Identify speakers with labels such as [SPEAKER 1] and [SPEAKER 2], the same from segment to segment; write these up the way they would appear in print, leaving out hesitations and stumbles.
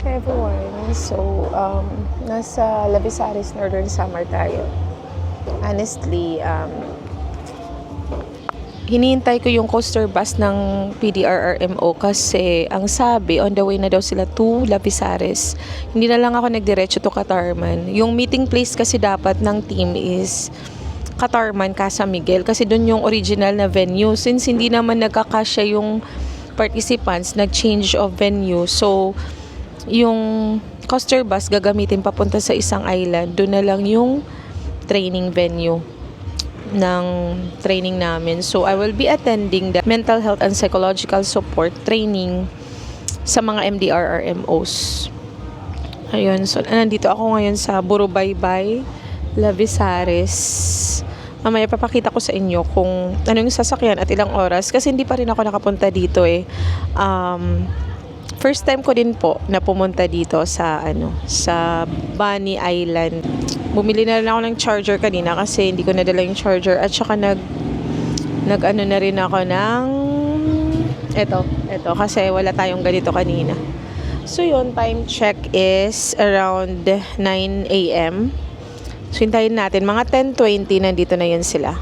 [SPEAKER 1] Hey everyone, so nasa Lavisaris Northern Samar tayo. Honestly, hinihintay ko yung coaster bus ng PDRRMO kasi ang sabi, on the way na daw sila to Lavisaris. Hindi na lang ako nagdiretso to Katarman. Yung meeting place kasi dapat ng team is Katarman, Casa Miguel kasi doon yung original na venue. Since hindi naman nagkakasya yung participants, nag-change of venue. So, yung coaster bus gagamitin papunta sa isang island. Doon na lang yung training venue ng training namin. So, I will be attending the mental health and psychological support training sa mga MDRRMOs. Ayun. So, nandito ako ngayon sa Burubaybay, Lavisaris. Mamaya papakita ko sa inyo kung ano yung sasakyan at ilang oras kasi hindi pa rin ako nakapunta dito eh. First time ko din po na pumunta dito sa sa Bani Island. Bumili na rin ako ng charger kanina kasi hindi ko nadala yung charger at saka nag na rin ako ng eto kasi wala tayong ganito kanina. So yun, time check is around 9 AM. So hintayin natin, mga 10:20 nandito na yun sila.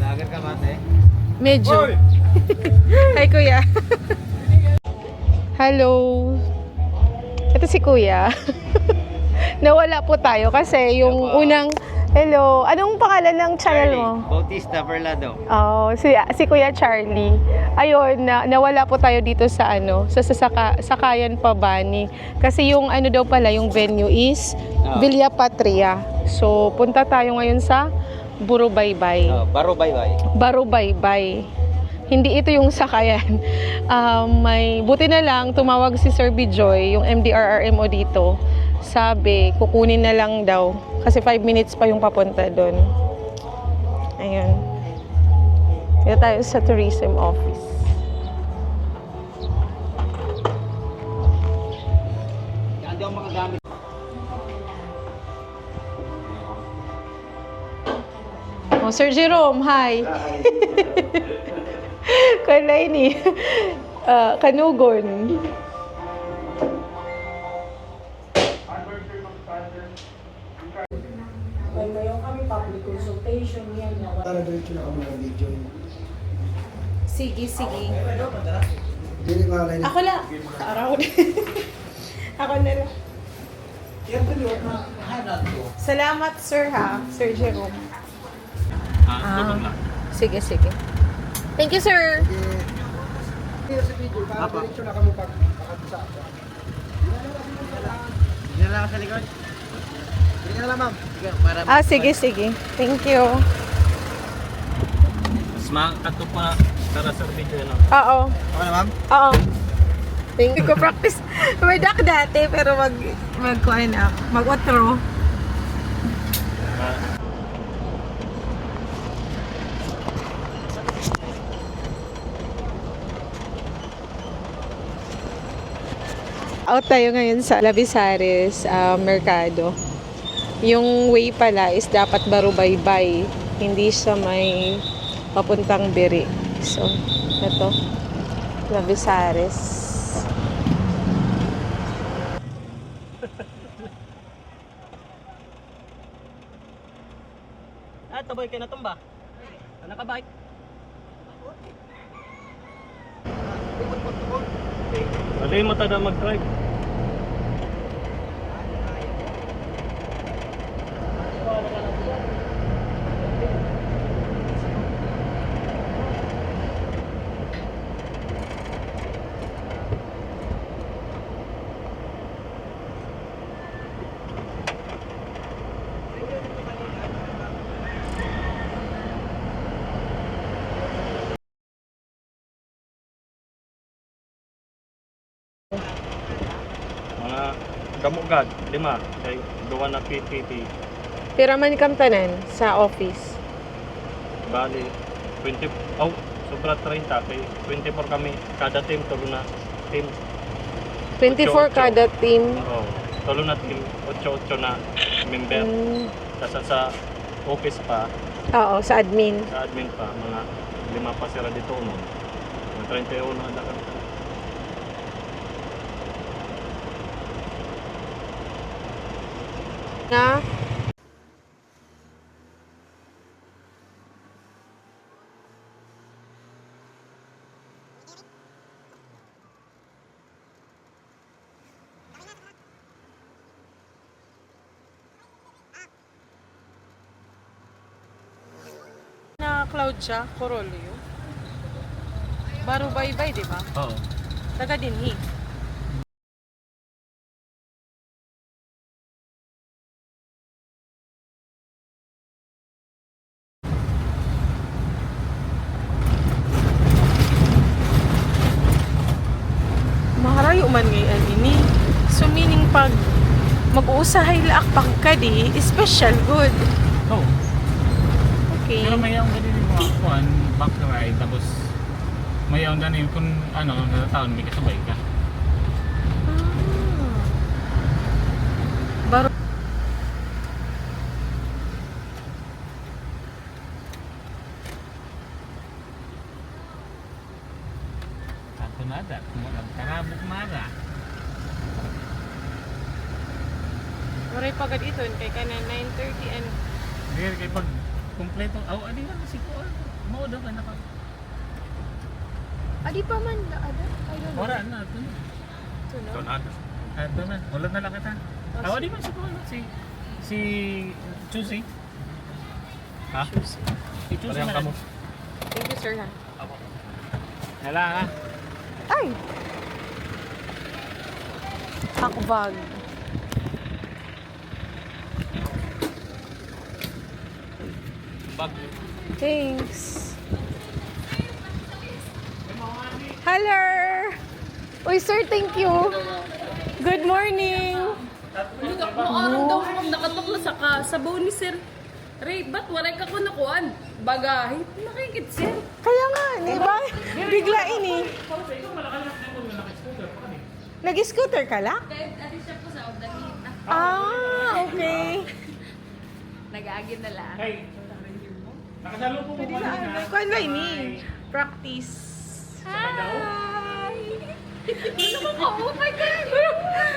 [SPEAKER 2] Lager ka mate?
[SPEAKER 1] Medyo. Hi kuya. Hello. Ito si kuya. Nawala po tayo kasi yung unang... Hello. Anong pangalan ng channel mo?
[SPEAKER 2] Bautista Perlado.
[SPEAKER 1] Oh, si Kuya Charlie. Ayun, nawala po tayo dito sa Sakayan pa Bani. Kasi yung daw pala, yung venue is Villa Patria. So, punta tayo ngayon sa Burubaybay.
[SPEAKER 2] Barubaybay.
[SPEAKER 1] Barubaybay. Hindi ito yung sakayan. Buti na lang tumawag si Sir Bijoy, yung MDRRMO dito. Sabi, kukunin na lang daw kasi 5 minutes pa yung papunta doon. Ayun. Dito tayo sa tourism office.
[SPEAKER 2] Hindi ako makagamit.
[SPEAKER 1] Oh, Sir Jerome, hi. Kanay ni Kanugon.
[SPEAKER 3] Ngayon kami public consultation yan.
[SPEAKER 4] Para diretso na kami ng video.
[SPEAKER 1] Sige.
[SPEAKER 4] Dili nga line.
[SPEAKER 1] Ako lang. Around. Ako na lang. Salamat, sir, ha? Sir Jerome. Sige. Thank you, sir.
[SPEAKER 4] Dito sa video, para diretso na kami pagkakabisa.
[SPEAKER 2] Hindi na lang sa likod. Hindi na lang ma'am.
[SPEAKER 1] Sige. Thank you.
[SPEAKER 5] Mas makakato pa para sa video na.
[SPEAKER 1] Oo.
[SPEAKER 2] Okay na ma'am?
[SPEAKER 1] Oo. Thank you. Practice. May duck dati, pero mag-kuha na. Mag-otro. Out tayo ngayon sa Lavisaris Mercado. Yung way pala is dapat Barubaybay. Hindi siya may papuntang Biri. So, ito. Lavisaris.
[SPEAKER 5] Tabay kayo na tumba. Nakabike. Alay mo tada mag-drive. Mga damugad, 5 kay duwa na PPT.
[SPEAKER 1] Pero man kam tanan sa office.
[SPEAKER 5] Bali 20 sobra 30 kay 24 kami kada team, tulo na team.
[SPEAKER 1] 24 kada team.
[SPEAKER 5] Oo. Tulo na team, 8 na member. Sa office pa,
[SPEAKER 1] Oo, sa admin.
[SPEAKER 5] sa admin pa mga 5 pa sila dito no. 31 na kami.
[SPEAKER 1] Na? Na cloud siya, Corolio. Baro bye-bye, di ba?
[SPEAKER 5] Oo.
[SPEAKER 1] Taga dinhi. Maharayo man ngayon ini. So meaning pag mag-uusahay laak pagkadi, special good.
[SPEAKER 6] Oo.
[SPEAKER 1] Okay.
[SPEAKER 6] Pero may ang ganun yung mga kuhan, back ride, tapos may ang ganun kung ano, natataon, may kasabay ka.
[SPEAKER 1] Baro.
[SPEAKER 6] Kanto nada, karabok nada.
[SPEAKER 1] Maray pagad ito, kay kanan 9:30 and
[SPEAKER 6] Hindi kay pag kumpleto, adi nga si kuhan, maudo ka na ka.
[SPEAKER 1] adi pa man la ada. I don't know.
[SPEAKER 6] Wala na, ito na.
[SPEAKER 1] Ito, no?
[SPEAKER 5] Donado.
[SPEAKER 6] Ito na, wala na lang kita. Adi man si kuhan, si Chusi.
[SPEAKER 5] Ha?
[SPEAKER 6] Si Chusi
[SPEAKER 5] Parehang
[SPEAKER 6] na
[SPEAKER 5] kamo.
[SPEAKER 1] Thank you, sir. Ha?
[SPEAKER 6] Hala ha.
[SPEAKER 1] Ay! Hakbag.
[SPEAKER 5] Bag.
[SPEAKER 1] Thanks. Hello! Uy, sir, thank you. Good morning.
[SPEAKER 7] Maaram daw kung nakatukla sa baon ni Sir Ray, ba't walay ka ko nakuan? Bagahit, nakikit Sir.
[SPEAKER 1] Kaya nga, di ba? Bigla ini. Nag-scooter ka lang?
[SPEAKER 7] Kahit ati siya po sa Odangita.
[SPEAKER 1] Ah, okay.
[SPEAKER 7] Nag-aagin na lang.
[SPEAKER 6] Hey, nakasalo po
[SPEAKER 1] Pwede
[SPEAKER 6] ko
[SPEAKER 1] na,
[SPEAKER 6] kanina.
[SPEAKER 1] kuhan ba ini? Practice.
[SPEAKER 7] Hi! Ano mo ko? Oh my God!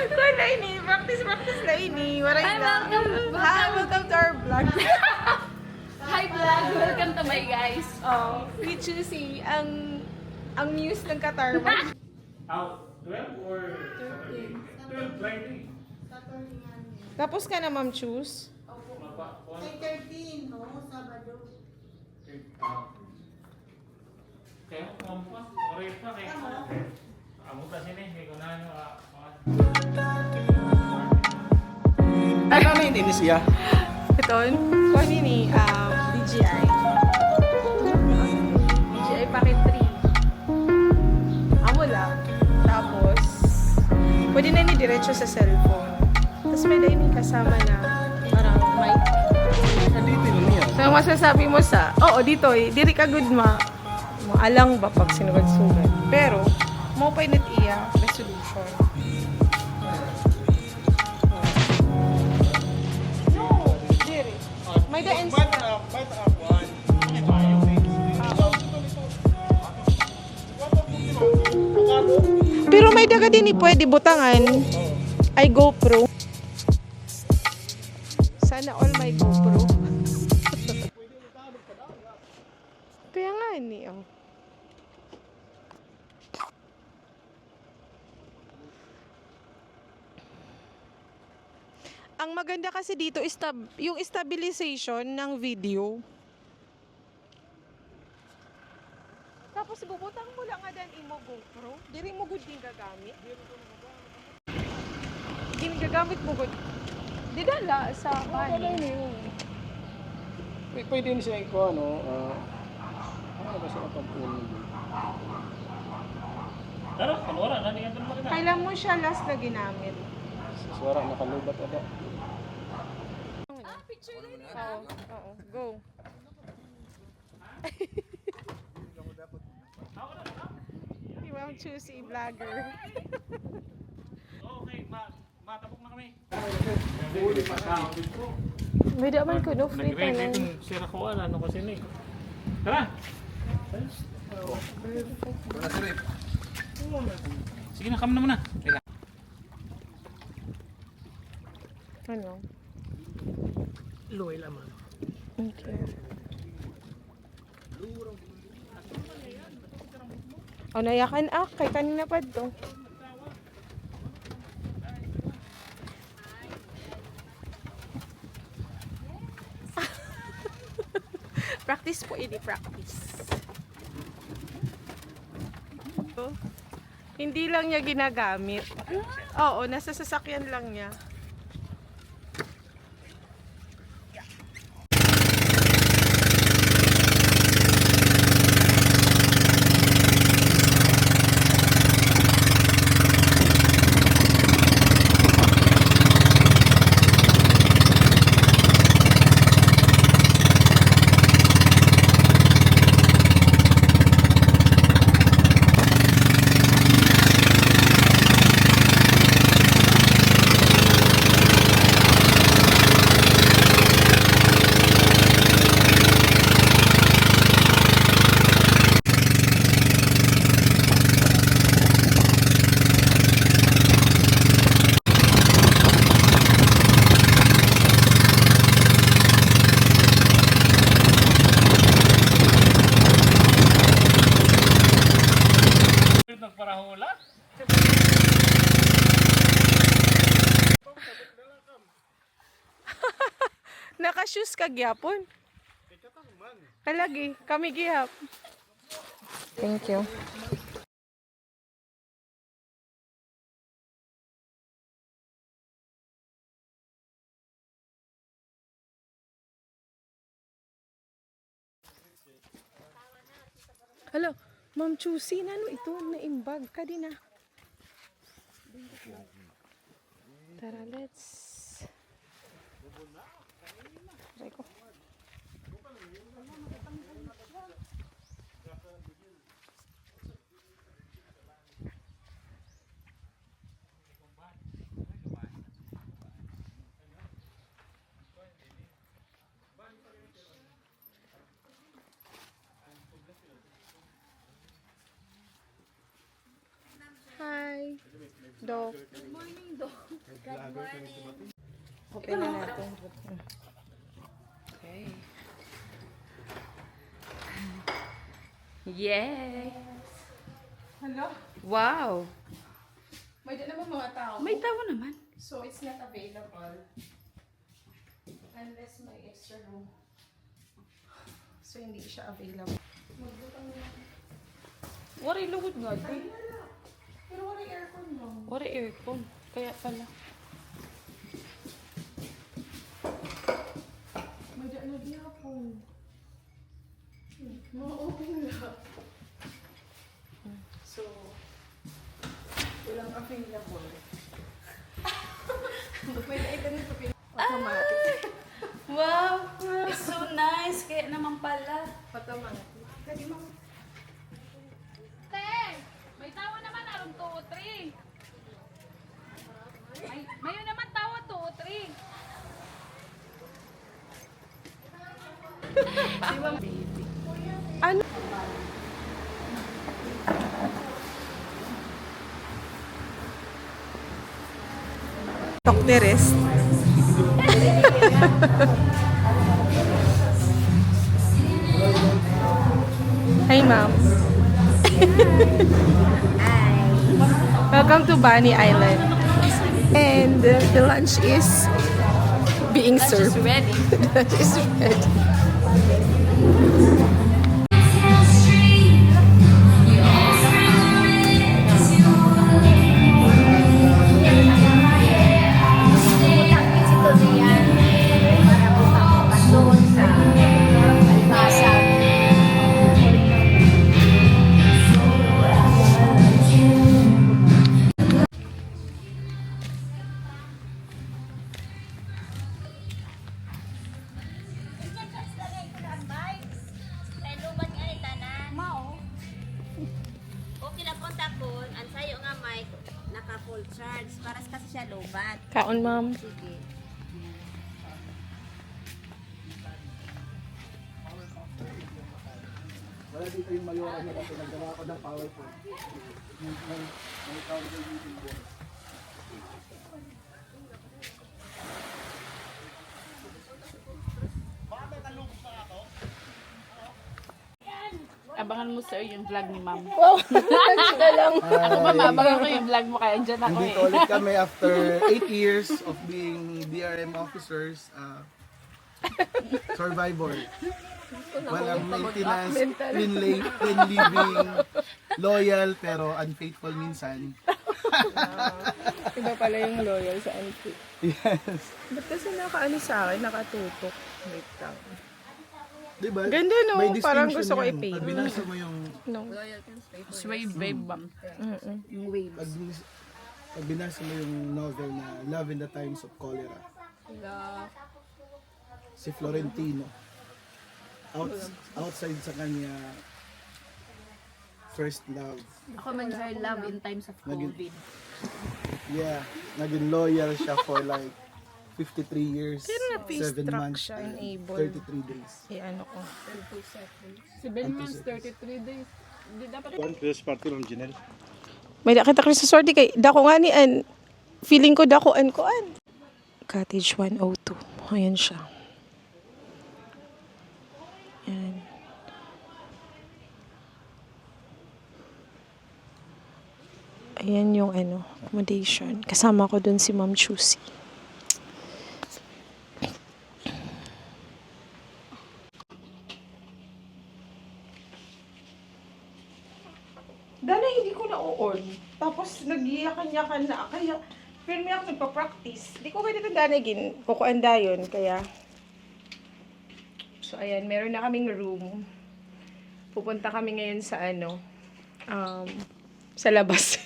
[SPEAKER 1] Kuhan na ini, practice na ini. Waray
[SPEAKER 7] Hi,
[SPEAKER 1] na.
[SPEAKER 7] welcome.
[SPEAKER 1] Hi, welcome to our vlog.
[SPEAKER 7] Hi vlog! Welcome to my guys.
[SPEAKER 1] Oh, we choosy ang news ng Katarman.
[SPEAKER 6] Out 12 or Saturday? 12 Friday.
[SPEAKER 1] Tapos ka na, Ma'am Choose.
[SPEAKER 6] Kaya kung pa, oray pa kaya. Amo ta sini, kaya kung ano,
[SPEAKER 2] Ano na hindi siya?
[SPEAKER 1] Ito, kuhan ini, DJI. DJI Pocket 3. Amo lang. Tapos, pwede na ni diretso sa cellphone. Tapos may dahil kasama na parang mic.
[SPEAKER 2] Dito niya.
[SPEAKER 1] So, ang masasabi mo sa, oo, dito eh, diri ka good maalang ba pag sinugad-sugad. Pero, mo pa init iya, resolution. No, diri. May daan pero may daga din pwede butangan. Ay GoPro. Sana all may GoPro. Kaya nga ni oh. Ang maganda kasi dito is yung stabilization ng video. Tapos bubutang mo lang nga dan imo GoPro. Diri mo gud din gagamit. Din gagamit mo gud. Di dala sa bani.
[SPEAKER 2] Pwede din siya iko ano, ano ba siya pagpunan din?
[SPEAKER 6] Pero, kung wala, naniyan doon makina.
[SPEAKER 1] Kailan mo siya last na ginamit?
[SPEAKER 2] Suara nakalubat ada.
[SPEAKER 7] Picture na yun.
[SPEAKER 1] Oo, go. Si Ma'am Choosy, vlogger.
[SPEAKER 6] Okay, matapok na kami.
[SPEAKER 1] May daman ko, no? Free
[SPEAKER 6] Nag-ready
[SPEAKER 1] tanan.
[SPEAKER 6] kung sira ko ano kasi ni. Tara!
[SPEAKER 4] Ito na si Ray.
[SPEAKER 6] Sige na, come na muna. Kailan?
[SPEAKER 1] Ano?
[SPEAKER 2] Luway laman.
[SPEAKER 1] Okay. O, nayakan kay kanina pa to. Practice po, ini practice. Hindi lang niya ginagamit. Oo, nasa sasakyan lang niya.
[SPEAKER 6] Nagparahula?
[SPEAKER 1] Naka-shoes ka gyapon. Talagi, kami gihap. Thank you. Hello, Ma'am Chusi, nano ito na imbag ka din ah. Tara, let's... Try ko. Hi, Doc. Good morning, Doc. Good morning. Open na natin. Okay. Yes. Hello? Wow.
[SPEAKER 3] May dala naman mga tao.
[SPEAKER 1] May tawa naman.
[SPEAKER 3] So, it's not available. Unless may extra room. So, hindi siya available.
[SPEAKER 1] Wari lugod nga.
[SPEAKER 3] Pero wala aircon mo.
[SPEAKER 1] Wari aircon. Kaya pala.
[SPEAKER 3] May dala na gihapon. Ma-open na. So, walang available. Pwede ay ganun pa automatic.
[SPEAKER 7] Wow! It's so nice. Kaya naman pala.
[SPEAKER 3] Automatic. Pwede mo.
[SPEAKER 7] Te! May tawa naman aron 2 o 3. Mayo naman tawa 2 o 3.
[SPEAKER 1] Ano? Dokteres. Hi, ma'am. Welcome to Bani Island. And the lunch is being served.
[SPEAKER 7] Ready.
[SPEAKER 1] The lunch is ready.
[SPEAKER 8] Full charge. Para kasi siya low bat.
[SPEAKER 1] Kaon, ma'am.
[SPEAKER 8] Sige.
[SPEAKER 4] dito yung mayora nila, pinagawa ko ng PowerPoint. May council meeting board.
[SPEAKER 7] Abangan mo sir yung vlog ni ma'am.
[SPEAKER 1] Wow, sila lang.
[SPEAKER 7] Ako ba maabangan ko yung vlog mo kaya andyan ako
[SPEAKER 4] Nandito
[SPEAKER 7] eh.
[SPEAKER 4] ulit kami after 8 years of being DRM officers, survivor. Walang maintenance, clean living, loyal pero unfaithful minsan.
[SPEAKER 1] Iba pala yung loyal sa antique.
[SPEAKER 4] Yes.
[SPEAKER 1] Ba't kasi nakaano sa akin, nakatutok. Wait lang.
[SPEAKER 4] Diba?
[SPEAKER 1] Ganda, no?
[SPEAKER 4] May
[SPEAKER 1] Parang
[SPEAKER 4] distinction
[SPEAKER 1] gusto ko
[SPEAKER 4] yan.
[SPEAKER 1] i-paint.
[SPEAKER 4] Pag binasa mo yung
[SPEAKER 1] No.
[SPEAKER 7] Sway babe ba?
[SPEAKER 1] Mm-mm.
[SPEAKER 4] pag binasa mo yung novel na Love in the Times of Cholera. Si Florentino. Outside sa kanya first love.
[SPEAKER 7] Ako man her love in times of COVID.
[SPEAKER 4] Yeah, naging loyal siya for like 53 years,
[SPEAKER 1] Pero
[SPEAKER 4] 7
[SPEAKER 1] na-face track
[SPEAKER 4] months,
[SPEAKER 1] siya,
[SPEAKER 4] and
[SPEAKER 1] enabled.
[SPEAKER 4] 33 days.
[SPEAKER 1] I-ano ko.
[SPEAKER 7] 7 months, 33 days. Di dapat
[SPEAKER 1] May nakita ko rin sa sorte kay dako nga ni an. Feeling ko dakoan ko an. Cottage 102. Ayan siya. Ayan. Ayan yung ano, accommodation. Kasama ko dun si Ma'am Chusi. Dana hindi ko na-on. Tapos nag-iyakan-yakan na. Kaya, pero may ako nagpa-practice. Di ko pwede ito danagin. Kukuanda yun. Kaya, so ayan, meron na kaming room. Pupunta kami ngayon sa ano, sa labas.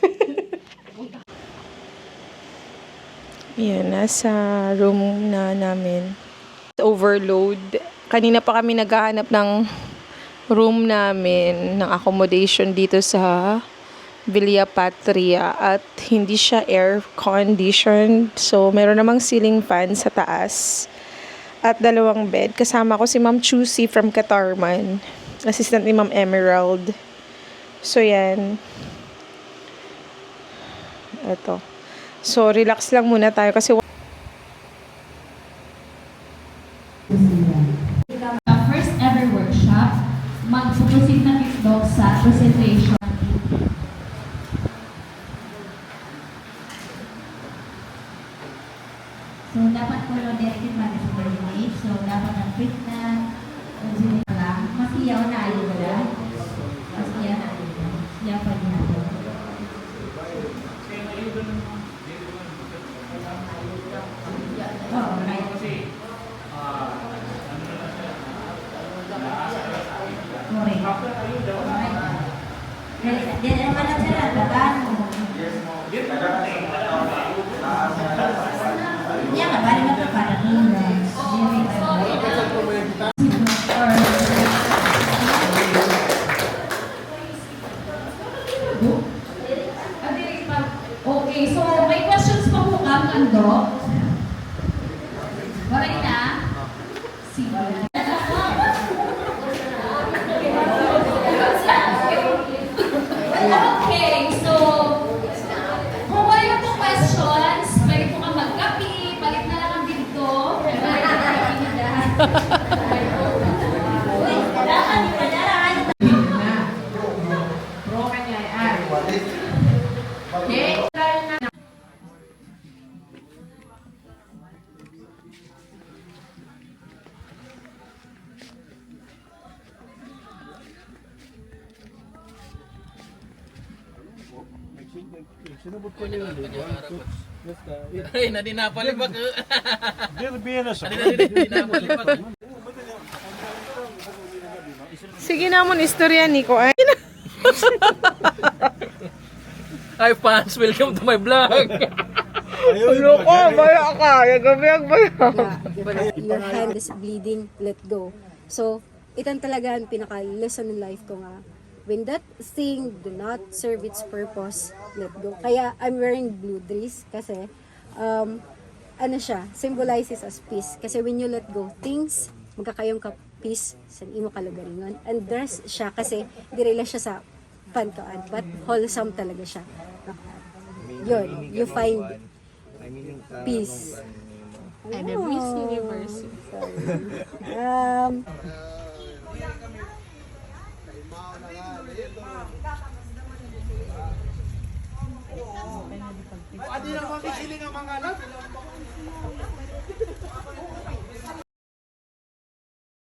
[SPEAKER 1] Ayan, nasa room na namin. Overload. Kanina pa kami naghahanap ng room namin, ng accommodation dito sa Villa Patria at hindi siya air conditioned. So, meron namang ceiling fan sa taas at 2 bed. Kasama ko si Ma'am Chusi from Katarman, assistant ni Ma'am Emerald. So, yan. Ito. So, relax lang muna tayo kasi
[SPEAKER 9] First ever workshop, mag-proceed na TikTok sa presentation. So, dapat follow directive management rate. So, dapat ang fit na lang. Masiyaw na ayaw wala. Masiyaw na ayaw wala. Siyaw pa din natin. Oh, right. Dia naman ang sarap, niya nga, bali na para okay, so may questions pa po kang Ando? Waray na? Sige. Okay, so kung wala po questions, pwede po kang magkapi, palit na lang ang dito. Okay.
[SPEAKER 4] Sinubot ko nila, di ba?
[SPEAKER 6] Ay, nadinapalibag.
[SPEAKER 1] sige namon istorya ni ko ay.
[SPEAKER 6] Hi fans, welcome to my vlog.
[SPEAKER 1] Ano ko, baya ka, yagabiyag baya.
[SPEAKER 10] Your hand is bleeding, let go. So, itan talaga ang pinaka-lesson in life ko nga. When that thing do not serve its purpose, let go. Kaya I'm wearing blue dress kasi ano siya, symbolizes as peace. Kasi when you let go things, peace sa imo kalugaringon. And there's siya kasi dire lang siya sa pantoan, but wholesome talaga siya. Yun, you find peace.
[SPEAKER 1] And the Miss Universe.
[SPEAKER 4] Adi na mami siling ang mga alam.